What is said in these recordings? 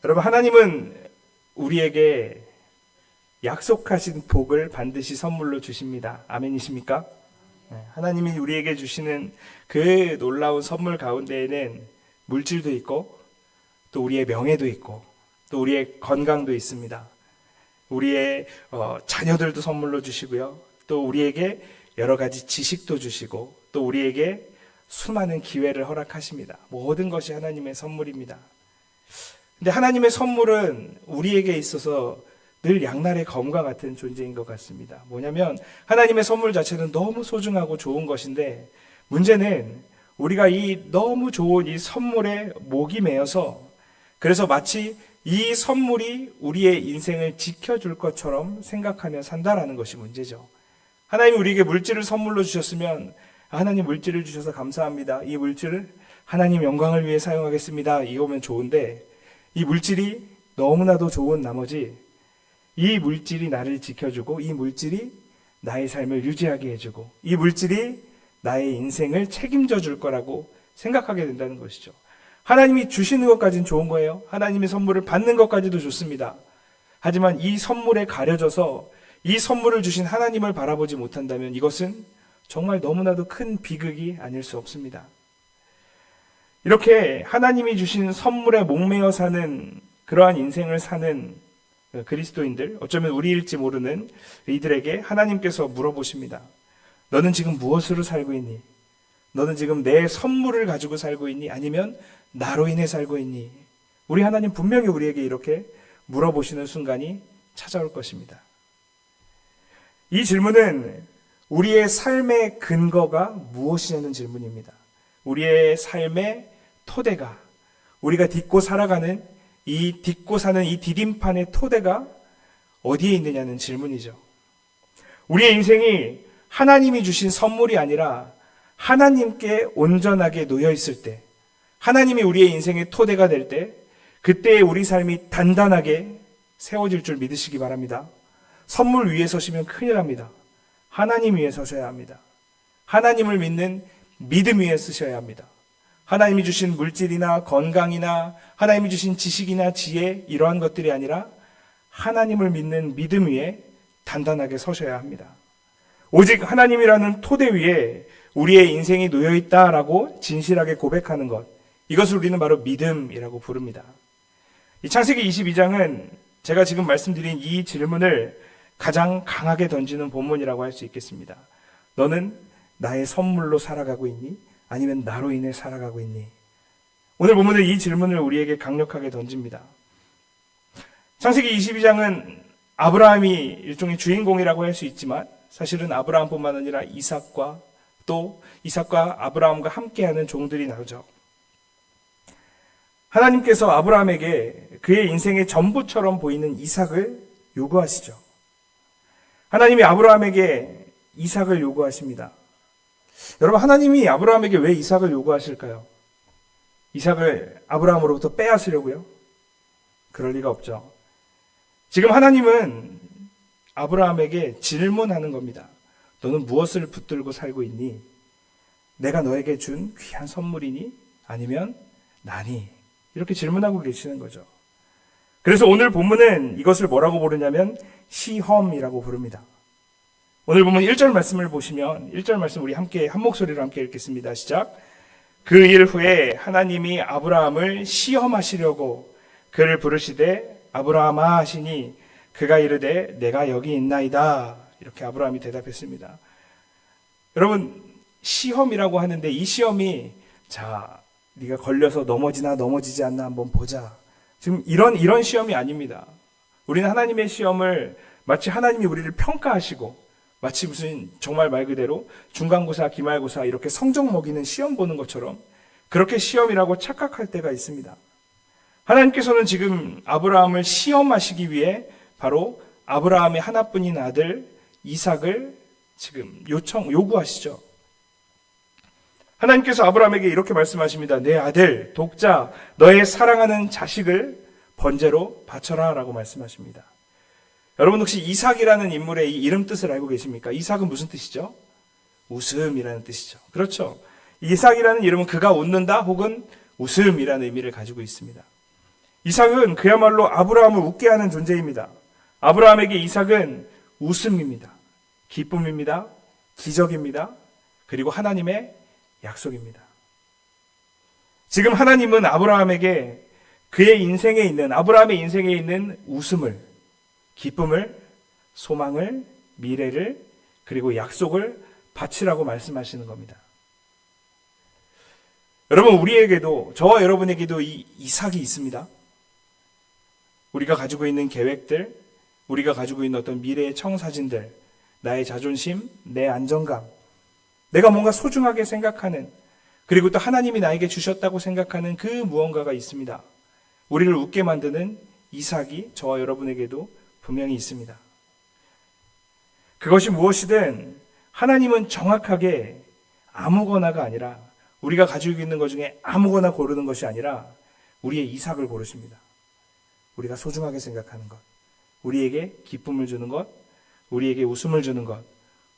여러분, 하나님은 우리에게 약속하신 복을 반드시 선물로 주십니다. 아멘이십니까? 하나님이 우리에게 주시는 그 놀라운 선물 가운데에는 물질도 있고 또 우리의 명예도 있고 또 우리의 건강도 있습니다. 우리의 자녀들도 선물로 주시고요. 또 우리에게 여러 가지 지식도 주시고 또 우리에게 수많은 기회를 허락하십니다. 모든 것이 하나님의 선물입니다. 근데 하나님의 선물은 우리에게 있어서 늘 양날의 검과 같은 존재인 것 같습니다. 뭐냐면 하나님의 선물 자체는 너무 소중하고 좋은 것인데 문제는 우리가 이 너무 좋은 이 선물에 목이 메어서 그래서 마치 이 선물이 우리의 인생을 지켜줄 것처럼 생각하며 산다라는 것이 문제죠. 하나님이 우리에게 물질을 선물로 주셨으면 하나님 물질을 주셔서 감사합니다. 이 물질을 하나님 영광을 위해 사용하겠습니다. 이거면 좋은데 이 물질이 너무나도 좋은 나머지 이 물질이 나를 지켜주고 이 물질이 나의 삶을 유지하게 해주고 이 물질이 나의 인생을 책임져 줄 거라고 생각하게 된다는 것이죠. 하나님이 주시는 것까지는 좋은 거예요. 하나님의 선물을 받는 것까지도 좋습니다. 하지만 이 선물에 가려져서 이 선물을 주신 하나님을 바라보지 못한다면 이것은 정말 너무나도 큰 비극이 아닐 수 없습니다. 이렇게 하나님이 주신 선물에 목매어 사는 그러한 인생을 사는 그리스도인들, 어쩌면 우리일지 모르는 이들에게 하나님께서 물어보십니다. 너는 지금 무엇으로 살고 있니? 너는 지금 내 선물을 가지고 살고 있니? 아니면 나로 인해 살고 있니? 우리 하나님 분명히 우리에게 이렇게 물어보시는 순간이 찾아올 것입니다. 이 질문은 우리의 삶의 근거가 무엇이냐는 질문입니다. 우리의 삶의 토대가, 우리가 딛고 살아가는 딛고 사는 이 디딤판의 토대가 어디에 있느냐는 질문이죠. 우리의 인생이 하나님이 주신 선물이 아니라 하나님께 온전하게 놓여 있을 때, 하나님이 우리의 인생의 토대가 될 때, 그때 우리 삶이 단단하게 세워질 줄 믿으시기 바랍니다. 선물 위에 서시면 큰일 납니다. 하나님 위에 서셔야 합니다. 하나님을 믿는 믿음 위에 서셔야 합니다. 하나님이 주신 물질이나 건강이나 하나님이 주신 지식이나 지혜 이러한 것들이 아니라 하나님을 믿는 믿음 위에 단단하게 서셔야 합니다. 오직 하나님이라는 토대 위에 우리의 인생이 놓여있다라고 진실하게 고백하는 것, 이것을 우리는 바로 믿음이라고 부릅니다. 이 창세기 22장은 제가 지금 말씀드린 이 질문을 가장 강하게 던지는 본문이라고 할 수 있겠습니다. 너는 나의 선물로 살아가고 있니? 아니면 나로 인해 살아가고 있니? 오늘 본문은 이 질문을 우리에게 강력하게 던집니다. 창세기 22장은 아브라함이 일종의 주인공이라고 할 수 있지만 사실은 아브라함뿐만 아니라 이삭과 또 이삭과 아브라함과 함께하는 종들이 나오죠. 하나님께서 아브라함에게 그의 인생의 전부처럼 보이는 이삭을 요구하시죠. 하나님이 아브라함에게 이삭을 요구하십니다. 여러분, 하나님이 아브라함에게 왜 이삭을 요구하실까요? 이삭을 아브라함으로부터 빼앗으려고요? 그럴 리가 없죠. 지금 하나님은 아브라함에게 질문하는 겁니다. 너는 무엇을 붙들고 살고 있니? 내가 너에게 준 귀한 선물이니? 아니면 나니? 이렇게 질문하고 계시는 거죠. 그래서 오늘 본문은 이것을 뭐라고 부르냐면 시험이라고 부릅니다. 오늘 본문 1절 말씀을 보시면 1절 말씀 우리 함께 한 목소리로 함께 읽겠습니다. 시작. 그 일 후에 하나님이 아브라함을 시험하시려고 그를 부르시되 아브라함아 하시니 그가 이르되 내가 여기 있나이다. 이렇게 아브라함이 대답했습니다. 여러분, 시험이라고 하는데 이 시험이 네가 걸려서 넘어지나 넘어지지 않나 한번 보자. 지금 이런 시험이 아닙니다. 우리는 하나님의 시험을 마치 하나님이 우리를 평가하시고 마치 무슨 정말 말 그대로 중간고사, 기말고사 이렇게 성적 먹이는 시험 보는 것처럼 그렇게 시험이라고 착각할 때가 있습니다. 하나님께서는 지금 아브라함을 시험하시기 위해 바로 아브라함의 하나뿐인 아들 이삭을 지금 요구하시죠. 하나님께서 아브라함에게 이렇게 말씀하십니다. 내 아들, 독자, 너의 사랑하는 자식을 번제로 바쳐라 라고 말씀하십니다. 여러분 혹시 이삭이라는 인물의 이 이름 뜻을 알고 계십니까? 이삭은 무슨 뜻이죠? 웃음이라는 뜻이죠. 그렇죠. 이삭이라는 이름은 그가 웃는다 혹은 웃음이라는 의미를 가지고 있습니다. 이삭은 그야말로 아브라함을 웃게 하는 존재입니다. 아브라함에게 이삭은 웃음입니다. 기쁨입니다. 기적입니다. 그리고 하나님의 약속입니다. 지금 하나님은 아브라함에게 그의 인생에 있는, 아브라함의 인생에 있는 웃음을, 기쁨을, 소망을, 미래를, 그리고 약속을 바치라고 말씀하시는 겁니다. 여러분, 우리에게도, 저와 여러분에게도 이 이삭이 있습니다. 우리가 가지고 있는 계획들, 우리가 가지고 있는 어떤 미래의 청사진들, 나의 자존심, 내 안정감, 내가 뭔가 소중하게 생각하는, 그리고 또 하나님이 나에게 주셨다고 생각하는 그 무언가가 있습니다. 우리를 웃게 만드는 이삭이 저와 여러분에게도 분명히 있습니다. 그것이 무엇이든 하나님은 정확하게 아무거나가 아니라, 우리가 가지고 있는 것 중에 아무거나 고르는 것이 아니라 우리의 이삭을 고르십니다. 우리가 소중하게 생각하는 것, 우리에게 기쁨을 주는 것, 우리에게 웃음을 주는 것,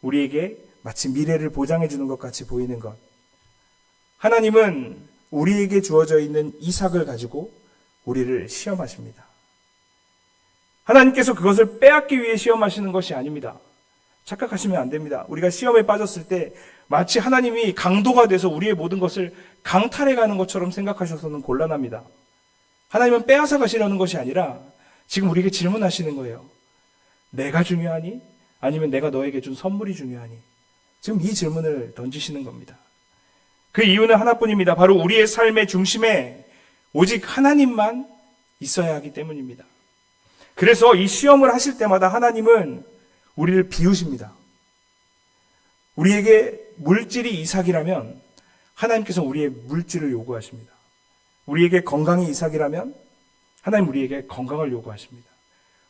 우리에게 마치 미래를 보장해 주는 것 같이 보이는 것. 하나님은 우리에게 주어져 있는 이삭을 가지고 우리를 시험하십니다. 하나님께서 그것을 빼앗기 위해 시험하시는 것이 아닙니다. 착각하시면 안 됩니다. 우리가 시험에 빠졌을 때 마치 하나님이 강도가 돼서 우리의 모든 것을 강탈해 가는 것처럼 생각하셔서는 곤란합니다. 하나님은 빼앗아 가시려는 것이 아니라 지금 우리에게 질문하시는 거예요. 내가 중요하니? 아니면 내가 너에게 준 선물이 중요하니? 지금 이 질문을 던지시는 겁니다. 그 이유는 하나뿐입니다. 바로 우리의 삶의 중심에 오직 하나님만 있어야 하기 때문입니다. 그래서 이 시험을 하실 때마다 하나님은 우리를 비우십니다. 우리에게 물질이 이삭이라면 하나님께서 우리의 물질을 요구하십니다. 우리에게 건강이 이삭이라면 하나님 우리에게 건강을 요구하십니다.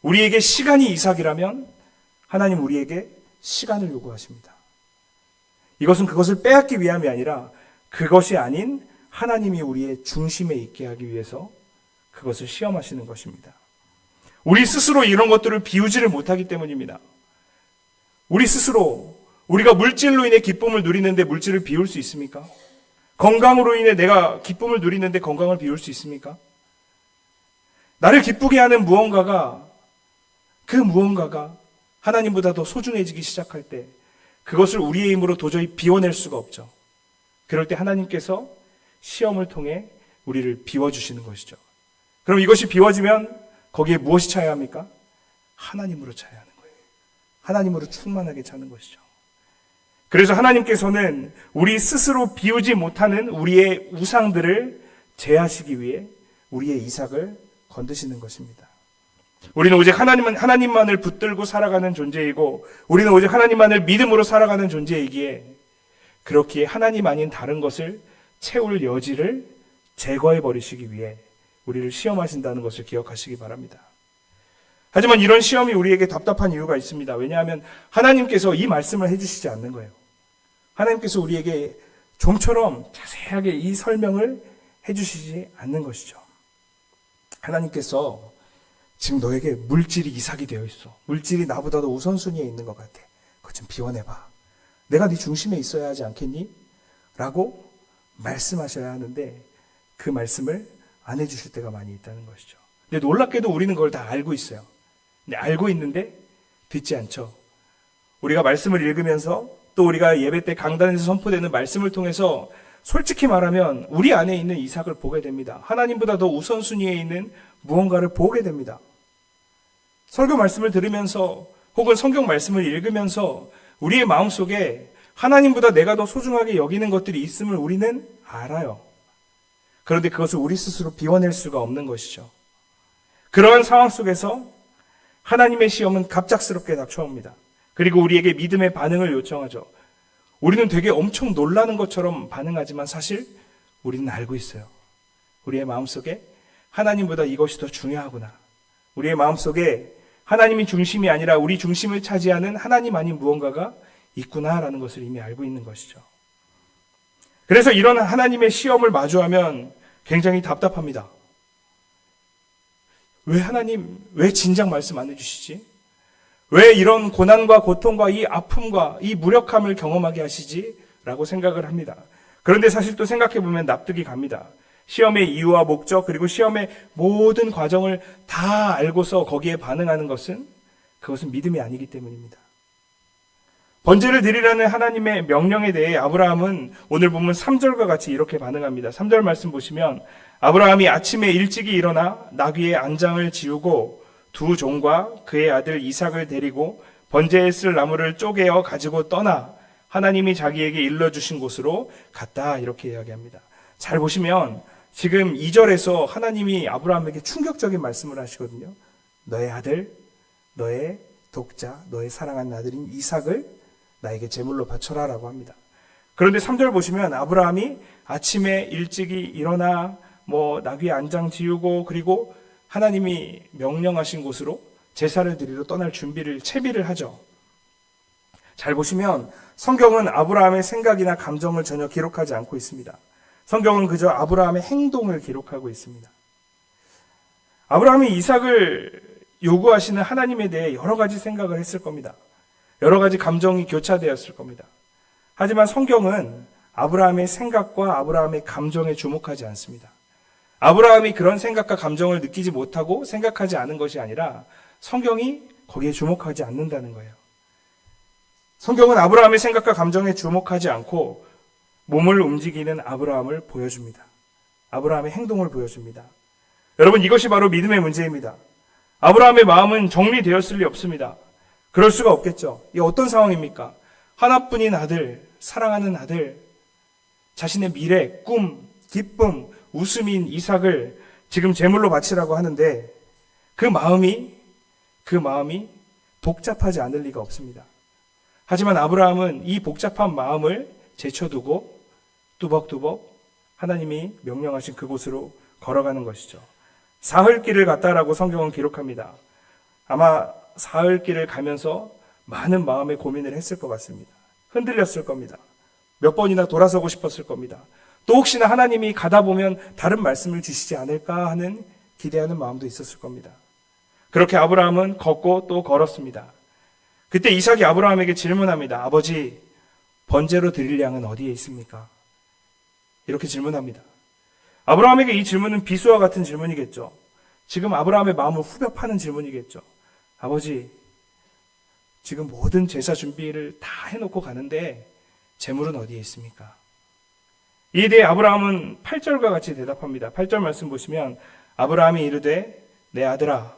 우리에게 시간이 이삭이라면 하나님 우리에게 시간을 요구하십니다. 이것은 그것을 빼앗기 위함이 아니라 그것이 아닌 하나님이 우리의 중심에 있게 하기 위해서 그것을 시험하시는 것입니다. 우리 스스로 이런 것들을 비우지를 못하기 때문입니다. 우리 스스로 우리가 물질로 인해 기쁨을 누리는데 물질을 비울 수 있습니까? 건강으로 인해 내가 기쁨을 누리는데 건강을 비울 수 있습니까? 나를 기쁘게 하는 무언가가, 그 무언가가 하나님보다 더 소중해지기 시작할 때 그것을 우리의 힘으로 도저히 비워낼 수가 없죠. 그럴 때 하나님께서 시험을 통해 우리를 비워주시는 것이죠. 그럼 이것이 비워지면 거기에 무엇이 차야 합니까? 하나님으로 차야 하는 거예요. 하나님으로 충만하게 차는 것이죠. 그래서 하나님께서는 우리 스스로 비우지 못하는 우리의 우상들을 제하시기 위해 우리의 이삭을 건드시는 것입니다. 우리는 오직 하나님만을 붙들고 살아가는 존재이고, 우리는 오직 하나님만을 믿음으로 살아가는 존재이기에 그렇기에 하나님 아닌 다른 것을 채울 여지를 제거해 버리시기 위해 우리를 시험하신다는 것을 기억하시기 바랍니다. 하지만 이런 시험이 우리에게 답답한 이유가 있습니다. 왜냐하면 하나님께서 이 말씀을 해주시지 않는 거예요. 하나님께서 우리에게 좀처럼 자세하게 이 설명을 해주시지 않는 것이죠. 하나님께서 지금 너에게 물질이 이삭이 되어 있어. 물질이 나보다도 우선순위에 있는 것 같아. 그것 좀 비워내봐. 내가 네 중심에 있어야 하지 않겠니? 라고 말씀하셔야 하는데 그 말씀을 안 해주실 때가 많이 있다는 것이죠. 근데 놀랍게도 우리는 그걸 다 알고 있어요. 근데 알고 있는데 듣지 않죠. 우리가 말씀을 읽으면서 또 우리가 예배 때 강단에서 선포되는 말씀을 통해서 솔직히 말하면 우리 안에 있는 이삭을 보게 됩니다. 하나님보다 더 우선순위에 있는 무언가를 보게 됩니다. 설교 말씀을 들으면서 혹은 성경 말씀을 읽으면서 우리의 마음속에 하나님보다 내가 더 소중하게 여기는 것들이 있음을 우리는 알아요. 그런데 그것을 우리 스스로 비워낼 수가 없는 것이죠. 그러한 상황 속에서 하나님의 시험은 갑작스럽게 닥쳐옵니다. 그리고 우리에게 믿음의 반응을 요청하죠. 우리는 되게 엄청 놀라는 것처럼 반응하지만 사실 우리는 알고 있어요. 우리의 마음속에 하나님보다 이것이 더 중요하구나. 우리의 마음속에 하나님이 중심이 아니라 우리 중심을 차지하는 하나님 아닌 무언가가 있구나라는 것을 이미 알고 있는 것이죠. 그래서 이런 하나님의 시험을 마주하면 굉장히 답답합니다. 왜 하나님, 왜 진작 말씀 안 해주시지? 왜 이런 고난과 고통과 이 아픔과 이 무력함을 경험하게 하시지? 라고 생각을 합니다. 그런데 사실 또 생각해보면 납득이 갑니다. 시험의 이유와 목적, 그리고 시험의 모든 과정을 다 알고서 거기에 반응하는 것은 그것은 믿음이 아니기 때문입니다. 번제를 드리라는 하나님의 명령에 대해 아브라함은 오늘 보면 3절과 같이 이렇게 반응합니다. 3절 말씀 보시면 아브라함이 아침에 일찍이 일어나 나귀의 안장을 지우고 두 종과 그의 아들 이삭을 데리고 번제에 쓸 나무를 쪼개어 가지고 떠나 하나님이 자기에게 일러주신 곳으로 갔다, 이렇게 이야기합니다. 잘 보시면 지금 2절에서 하나님이 아브라함에게 충격적인 말씀을 하시거든요. 너의 아들, 너의 독자, 너의 사랑하는 아들인 이삭을 나에게 제물로 바쳐라 라고 합니다. 그런데 3절 보시면 아브라함이 아침에 일찍이 일어나 나귀의 안장 지우고 그리고 하나님이 명령하신 곳으로 제사를 드리러 떠날 채비를 하죠. 잘 보시면 성경은 아브라함의 생각이나 감정을 전혀 기록하지 않고 있습니다. 성경은 그저 아브라함의 행동을 기록하고 있습니다. 아브라함이 이삭을 요구하시는 하나님에 대해 여러 가지 생각을 했을 겁니다. 여러 가지 감정이 교차되었을 겁니다. 하지만 성경은 아브라함의 생각과 아브라함의 감정에 주목하지 않습니다. 아브라함이 그런 생각과 감정을 느끼지 못하고 생각하지 않은 것이 아니라 성경이 거기에 주목하지 않는다는 거예요. 성경은 아브라함의 생각과 감정에 주목하지 않고 몸을 움직이는 아브라함을 보여줍니다. 아브라함의 행동을 보여줍니다. 여러분, 이것이 바로 믿음의 문제입니다. 아브라함의 마음은 정리되었을 리 없습니다. 그럴 수가 없겠죠. 이게 어떤 상황입니까? 하나뿐인 아들, 사랑하는 아들, 자신의 미래, 꿈, 기쁨, 웃음인 이삭을 지금 제물로 바치라고 하는데 그 마음이 복잡하지 않을 리가 없습니다. 하지만 아브라함은 이 복잡한 마음을 제쳐두고 뚜벅뚜벅 하나님이 명령하신 그곳으로 걸어가는 것이죠. 사흘길을 갔다라고 성경은 기록합니다. 아마 사흘길을 가면서 많은 마음의 고민을 했을 것 같습니다. 흔들렸을 겁니다. 몇 번이나 돌아서고 싶었을 겁니다. 또 혹시나 하나님이 가다 보면 다른 말씀을 주시지 않을까 하는 기대하는 마음도 있었을 겁니다. 그렇게 아브라함은 걷고 또 걸었습니다. 그때 이삭이 아브라함에게 질문합니다. 아버지, 번제로 드릴 양은 어디에 있습니까? 이렇게 질문합니다. 아브라함에게 이 질문은 비수와 같은 질문이겠죠. 지금 아브라함의 마음을 후벼 파는 질문이겠죠. 아버지, 지금 모든 제사 준비를 다 해놓고 가는데 제물은 어디에 있습니까? 이에 대해 아브라함은 8절과 같이 대답합니다. 8절 말씀 보시면 아브라함이 이르되 내 아들아,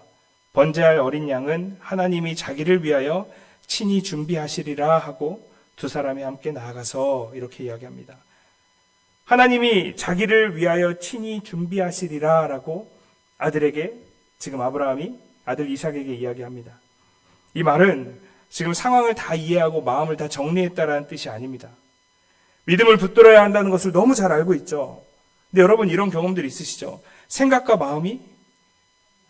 번제할 어린 양은 하나님이 자기를 위하여 친히 준비하시리라 하고 두 사람이 함께 나아가서 이렇게 이야기합니다. 하나님이 자기를 위하여 친히 준비하시리라 라고 아들에게, 지금 아브라함이 아들 이삭에게 이야기합니다. 이 말은 지금 상황을 다 이해하고 마음을 다 정리했다라는 뜻이 아닙니다. 믿음을 붙들어야 한다는 것을 너무 잘 알고 있죠. 근데 여러분, 이런 경험들이 있으시죠? 생각과 마음이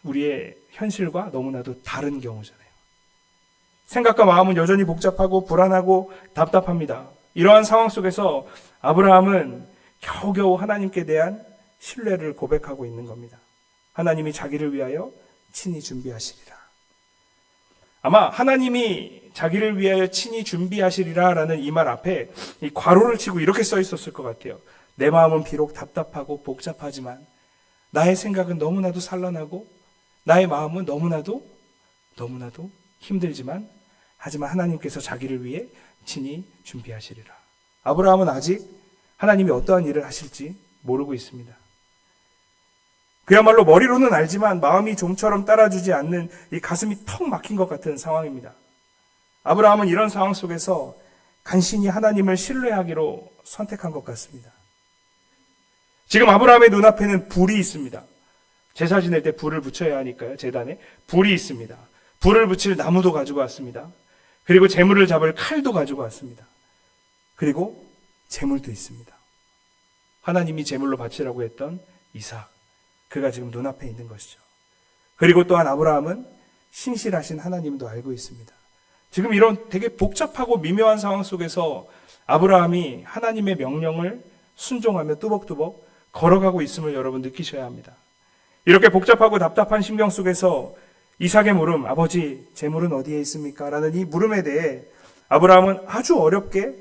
우리의 현실과 너무나도 다른 경우잖아요. 생각과 마음은 여전히 복잡하고 불안하고 답답합니다. 이러한 상황 속에서 아브라함은 겨우겨우 하나님께 대한 신뢰를 고백하고 있는 겁니다. 하나님이 자기를 위하여 친히 준비하시리라. 아마 하나님이 자기를 위하여 친히 준비하시리라 라는 이 말 앞에 이 괄호를 치고 이렇게 써 있었을 것 같아요. 내 마음은 비록 답답하고 복잡하지만 나의 생각은 너무나도 산란하고 나의 마음은 너무나도 힘들지만 하지만 하나님께서 자기를 위해 친히 준비하시리라. 아브라함은 아직 하나님이 어떠한 일을 하실지 모르고 있습니다. 그야말로 머리로는 알지만 마음이 좀처럼 따라주지 않는 이 가슴이 턱 막힌 것 같은 상황입니다. 아브라함은 이런 상황 속에서 간신히 하나님을 신뢰하기로 선택한 것 같습니다. 지금 아브라함의 눈앞에는 불이 있습니다. 제사 지낼 때 불을 붙여야 하니까요. 제단에 불이 있습니다. 불을 붙일 나무도 가지고 왔습니다. 그리고 제물을 잡을 칼도 가지고 왔습니다. 그리고 제물도 있습니다. 하나님이 제물로 바치라고 했던 이삭, 그가 지금 눈앞에 있는 것이죠. 그리고 또한 아브라함은 신실하신 하나님도 알고 있습니다. 지금 이런 되게 복잡하고 미묘한 상황 속에서 아브라함이 하나님의 명령을 순종하며 뚜벅뚜벅 걸어가고 있음을 여러분 느끼셔야 합니다. 이렇게 복잡하고 답답한 심경 속에서 이삭의 물음, 아버지, 제물은 어디에 있습니까? 라는 이 물음에 대해 아브라함은 아주 어렵게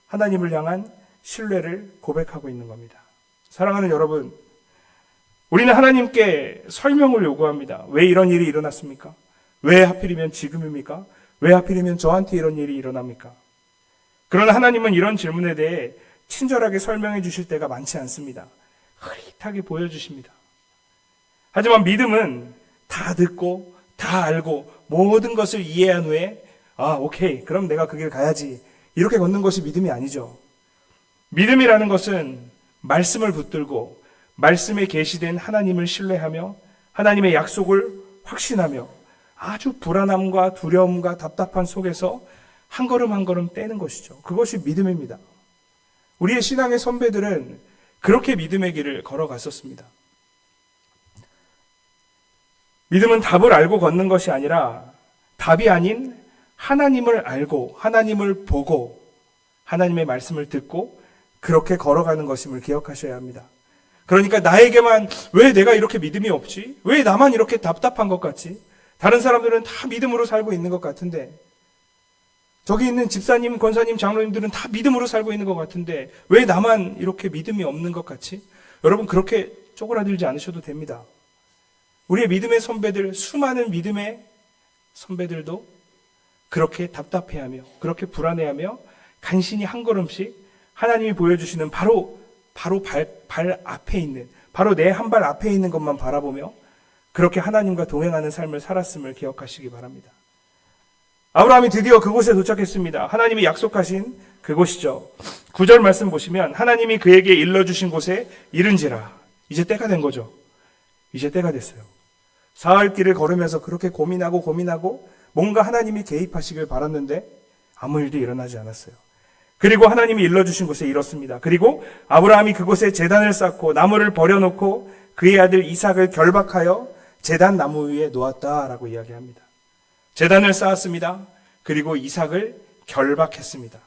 하나님을 향한 신뢰를 고백하고 있는 겁니다. 사랑하는 여러분, 우리는 하나님께 설명을 요구합니다. 왜 이런 일이 일어났습니까? 왜 하필이면 지금입니까? 왜 하필이면 저한테 이런 일이 일어납니까? 그러나 하나님은 이런 질문에 대해 친절하게 설명해 주실 때가 많지 않습니다. 흐릿하게 보여주십니다. 하지만 믿음은 다 듣고 다 알고 모든 것을 이해한 후에 오케이, 그럼 내가 그 길 가야지, 이렇게 걷는 것이 믿음이 아니죠. 믿음이라는 것은 말씀을 붙들고 말씀에 계시된 하나님을 신뢰하며 하나님의 약속을 확신하며 아주 불안함과 두려움과 답답한 속에서 한 걸음 한 걸음 떼는 것이죠. 그것이 믿음입니다. 우리의 신앙의 선배들은 그렇게 믿음의 길을 걸어갔었습니다. 믿음은 답을 알고 걷는 것이 아니라 답이 아닌 하나님을 알고 하나님을 보고 하나님의 말씀을 듣고 그렇게 걸어가는 것임을 기억하셔야 합니다. 그러니까 나에게만 왜 내가 이렇게 믿음이 없지? 왜 나만 이렇게 답답한 것 같지? 다른 사람들은 다 믿음으로 살고 있는 것 같은데, 저기 있는 집사님, 권사님, 장로님들은 다 믿음으로 살고 있는 것 같은데 왜 나만 이렇게 믿음이 없는 것 같지? 여러분, 그렇게 쪼그라들지 않으셔도 됩니다. 우리의 믿음의 선배들, 수많은 믿음의 선배들도 그렇게 답답해하며 그렇게 불안해하며 간신히 한 걸음씩 하나님이 보여주시는 바로 발 앞에 있는, 바로 내 한 발 앞에 있는 것만 바라보며 그렇게 하나님과 동행하는 삶을 살았음을 기억하시기 바랍니다. 아브라함이 드디어 그곳에 도착했습니다. 하나님이 약속하신 그곳이죠. 9절 말씀 보시면 하나님이 그에게 일러주신 곳에 이른지라. 이제 때가 된 거죠. 이제 때가 됐어요. 사흘 길을 걸으면서 그렇게 고민하고 뭔가 하나님이 개입하시길 바랐는데 아무 일도 일어나지 않았어요. 그리고 하나님이 일러주신 곳에 이렇습니다. 그리고 아브라함이 그곳에 제단을 쌓고 나무를 버려놓고 그의 아들 이삭을 결박하여 제단 나무 위에 놓았다라고 이야기합니다. 제단을 쌓았습니다. 그리고 이삭을 결박했습니다.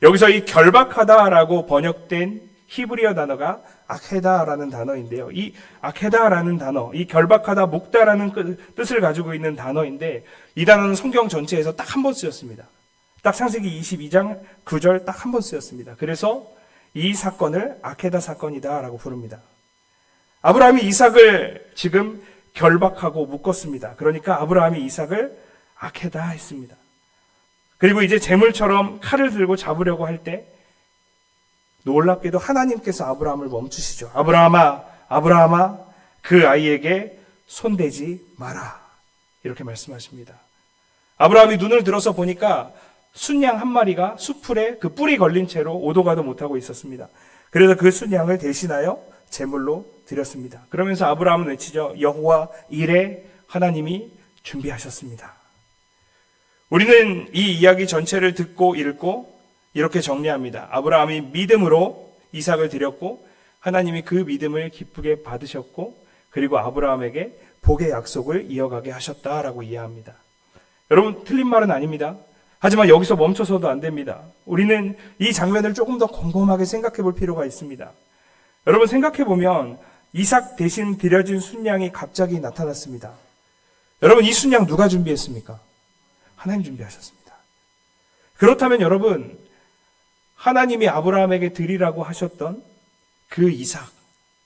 여기서 이 결박하다라고 번역된 히브리어 단어가 아케다라는 단어인데요. 이 아케다라는 단어, 이 결박하다, 묶다라는 뜻을 가지고 있는 단어인데 이 단어는 성경 전체에서 딱 한 번 쓰였습니다. 딱 창세기 22장 9절 딱 한 번 쓰였습니다. 그래서 이 사건을 아케다 사건이다라고 부릅니다. 아브라함이 이삭을 지금 결박하고 묶었습니다. 그러니까 아브라함이 이삭을 아케다 했습니다. 그리고 이제 재물처럼 칼을 들고 잡으려고 할 때 놀랍게도 하나님께서 아브라함을 멈추시죠. 아브라함아, 아브라함아, 그 아이에게 손대지 마라. 이렇게 말씀하십니다. 아브라함이 눈을 들어서 보니까 순양 한 마리가 숲풀에 그 뿔이 걸린 채로 오도 가도 못하고 있었습니다. 그래서 그 순양을 대신하여 제물로 드렸습니다. 그러면서 아브라함은 외치죠. 여호와 이레, 하나님이 준비하셨습니다. 우리는 이 이야기 전체를 듣고 읽고 이렇게 정리합니다. 아브라함이 믿음으로 이삭을 드렸고 하나님이 그 믿음을 기쁘게 받으셨고 그리고 아브라함에게 복의 약속을 이어가게 하셨다라고 이해합니다. 여러분, 틀린 말은 아닙니다. 하지만 여기서 멈춰서도 안 됩니다. 우리는 이 장면을 조금 더 곰곰하게 생각해 볼 필요가 있습니다. 여러분, 생각해 보면 이삭 대신 드려진 순양이 갑자기 나타났습니다. 여러분, 이 순양 누가 준비했습니까? 하나님 준비하셨습니다. 그렇다면 여러분, 하나님이 아브라함에게 드리라고 하셨던 그 이삭,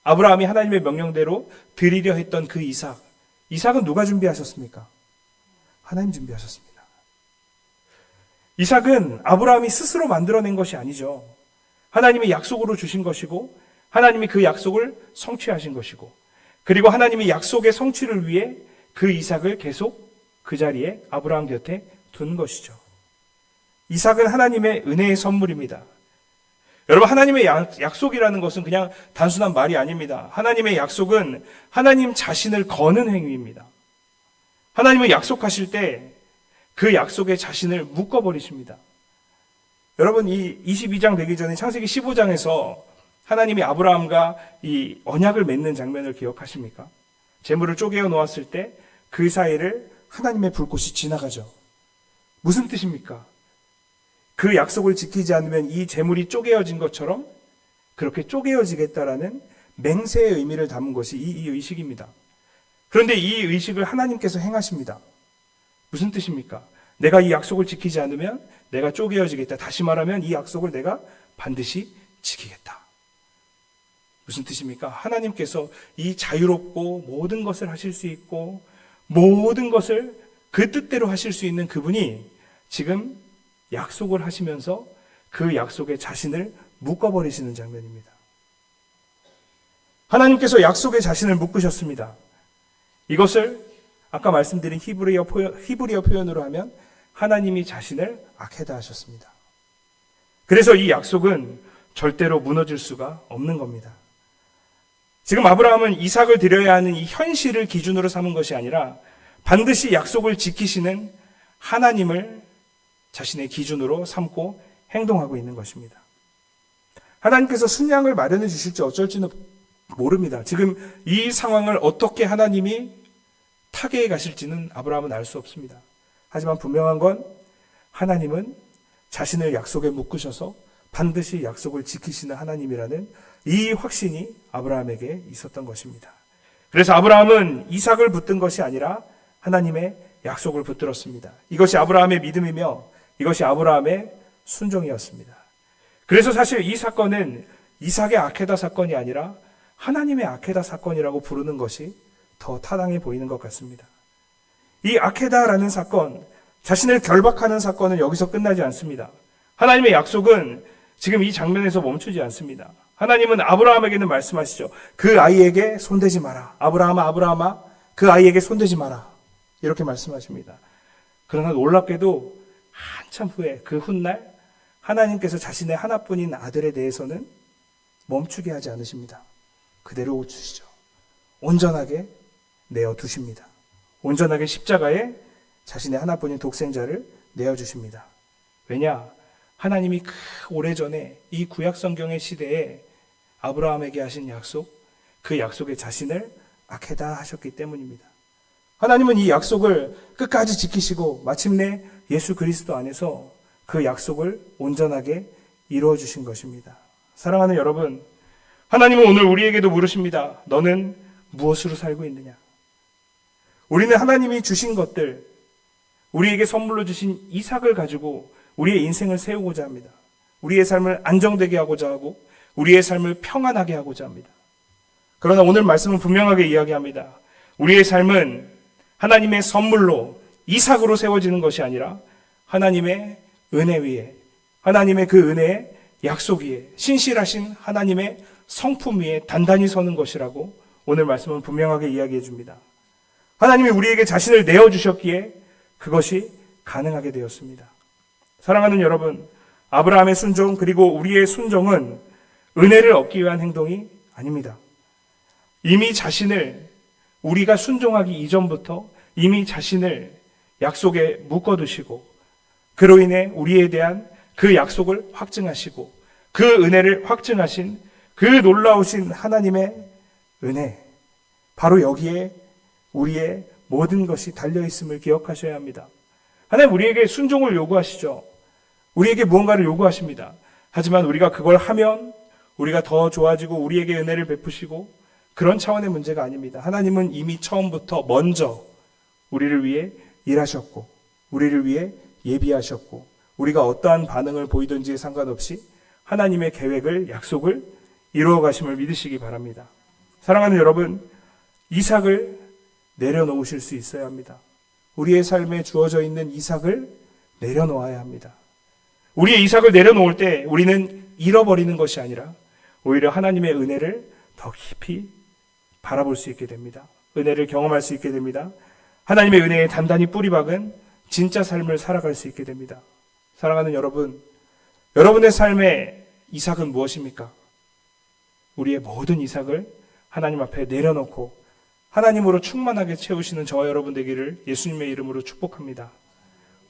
아브라함이 하나님의 명령대로 드리려 했던 그 이삭은 누가 준비하셨습니까? 하나님 준비하셨습니다. 이삭은 아브라함이 스스로 만들어낸 것이 아니죠. 하나님이 약속으로 주신 것이고 하나님이 그 약속을 성취하신 것이고 그리고 하나님이 약속의 성취를 위해 그 이삭을 계속 그 자리에 아브라함 곁에 둔 것이죠. 이삭은 하나님의 은혜의 선물입니다. 여러분, 하나님의 약속이라는 것은 그냥 단순한 말이 아닙니다. 하나님의 약속은 하나님 자신을 거는 행위입니다. 하나님은 약속하실 때 그 약속의 자신을 묶어버리십니다. 여러분, 이 22장 되기 전에 창세기 15장에서 하나님이 아브라함과 이 언약을 맺는 장면을 기억하십니까? 재물을 쪼개어 놓았을 때 그 사이를 하나님의 불꽃이 지나가죠. 무슨 뜻입니까? 그 약속을 지키지 않으면 이 재물이 쪼개어진 것처럼 그렇게 쪼개어지겠다라는 맹세의 의미를 담은 것이 이 의식입니다. 그런데 이 의식을 하나님께서 행하십니다. 무슨 뜻입니까? 내가 이 약속을 지키지 않으면 내가 쪼개어지겠다. 다시 말하면 이 약속을 내가 반드시 지키겠다. 무슨 뜻입니까? 하나님께서 이 자유롭고 모든 것을 하실 수 있고 모든 것을 그 뜻대로 하실 수 있는 그분이 지금 약속을 하시면서 그 약속에 자신을 묶어버리시는 장면입니다. 하나님께서 약속에 자신을 묶으셨습니다. 이것을 아까 말씀드린 히브리어 표현으로 하면 하나님이 자신을 아케다 하셨습니다. 그래서 이 약속은 절대로 무너질 수가 없는 겁니다. 지금 아브라함은 이삭을 드려야 하는 이 현실을 기준으로 삼은 것이 아니라 반드시 약속을 지키시는 하나님을 자신의 기준으로 삼고 행동하고 있는 것입니다. 하나님께서 순양을 마련해 주실지 어쩔지는 모릅니다. 지금 이 상황을 어떻게 하나님이 타개해 가실지는 아브라함은 알 수 없습니다. 하지만 분명한 건 하나님은 자신을 약속에 묶으셔서 반드시 약속을 지키시는 하나님이라는 이 확신이 아브라함에게 있었던 것입니다. 그래서 아브라함은 이삭을 붙든 것이 아니라 하나님의 약속을 붙들었습니다. 이것이 아브라함의 믿음이며 이것이 아브라함의 순종이었습니다. 그래서 사실 이 사건은 이삭의 아케다 사건이 아니라 하나님의 아케다 사건이라고 부르는 것이 더 타당해 보이는 것 같습니다. 이 아케다라는 사건, 자신을 결박하는 사건은 여기서 끝나지 않습니다. 하나님의 약속은 지금 이 장면에서 멈추지 않습니다. 하나님은 아브라함에게는 말씀하시죠. 그 아이에게 손대지 마라. 아브라함아, 그 아이에게 손대지 마라. 이렇게 말씀하십니다. 그러나 놀랍게도 한참 후에 그 훗날 하나님께서 자신의 하나뿐인 아들에 대해서는 멈추게 하지 않으십니다. 그대로 두시죠. 온전하게 내어두십니다. 온전하게 십자가에 자신의 하나뿐인 독생자를 내어주십니다. 왜냐? 하나님이 그 오래전에 이 구약성경의 시대에 아브라함에게 하신 약속, 그 약속에 자신을 아케다 하셨기 때문입니다. 하나님은 이 약속을 끝까지 지키시고 마침내 예수 그리스도 안에서 그 약속을 온전하게 이루어 주신 것입니다. 사랑하는 여러분, 하나님은 오늘 우리에게도 물으십니다. 너는 무엇으로 살고 있느냐? 우리는 하나님이 주신 것들, 우리에게 선물로 주신 이삭을 가지고 우리의 인생을 세우고자 합니다. 우리의 삶을 안정되게 하고자 하고 우리의 삶을 평안하게 하고자 합니다. 그러나 오늘 말씀은 분명하게 이야기합니다. 우리의 삶은 하나님의 선물로 이삭으로 세워지는 것이 아니라 하나님의 은혜 위에, 하나님의 그 은혜의 약속 위에, 신실하신 하나님의 성품 위에 단단히 서는 것이라고 오늘 말씀은 분명하게 이야기해 줍니다. 하나님이 우리에게 자신을 내어주셨기에 그것이 가능하게 되었습니다. 사랑하는 여러분, 아브라함의 순종 그리고 우리의 순종은 은혜를 얻기 위한 행동이 아닙니다. 이미 자신을, 우리가 순종하기 이전부터 이미 자신을 약속에 묶어두시고 그로 인해 우리에 대한 그 약속을 확증하시고 그 은혜를 확증하신 그 놀라우신 하나님의 은혜, 바로 여기에 우리의 모든 것이 달려있음을 기억하셔야 합니다. 하나님 우리에게 순종을 요구하시죠. 우리에게 무언가를 요구하십니다. 하지만 우리가 그걸 하면 우리가 더 좋아지고 우리에게 은혜를 베푸시고 그런 차원의 문제가 아닙니다. 하나님은 이미 처음부터 먼저 우리를 위해 일하셨고 우리를 위해 예비하셨고 우리가 어떠한 반응을 보이든지에 상관없이 하나님의 계획을, 약속을 이루어 가심을 믿으시기 바랍니다. 사랑하는 여러분, 이삭을 내려놓으실 수 있어야 합니다. 우리의 삶에 주어져 있는 이삭을 내려놓아야 합니다. 우리의 이삭을 내려놓을 때 우리는 잃어버리는 것이 아니라 오히려 하나님의 은혜를 더 깊이 바라볼 수 있게 됩니다. 은혜를 경험할 수 있게 됩니다. 하나님의 은혜에 단단히 뿌리박은 진짜 삶을 살아갈 수 있게 됩니다. 사랑하는 여러분, 여러분의 삶의 이삭은 무엇입니까? 우리의 모든 이삭을 하나님 앞에 내려놓고 하나님으로 충만하게 채우시는 저와 여러분 되기를 예수님의 이름으로 축복합니다.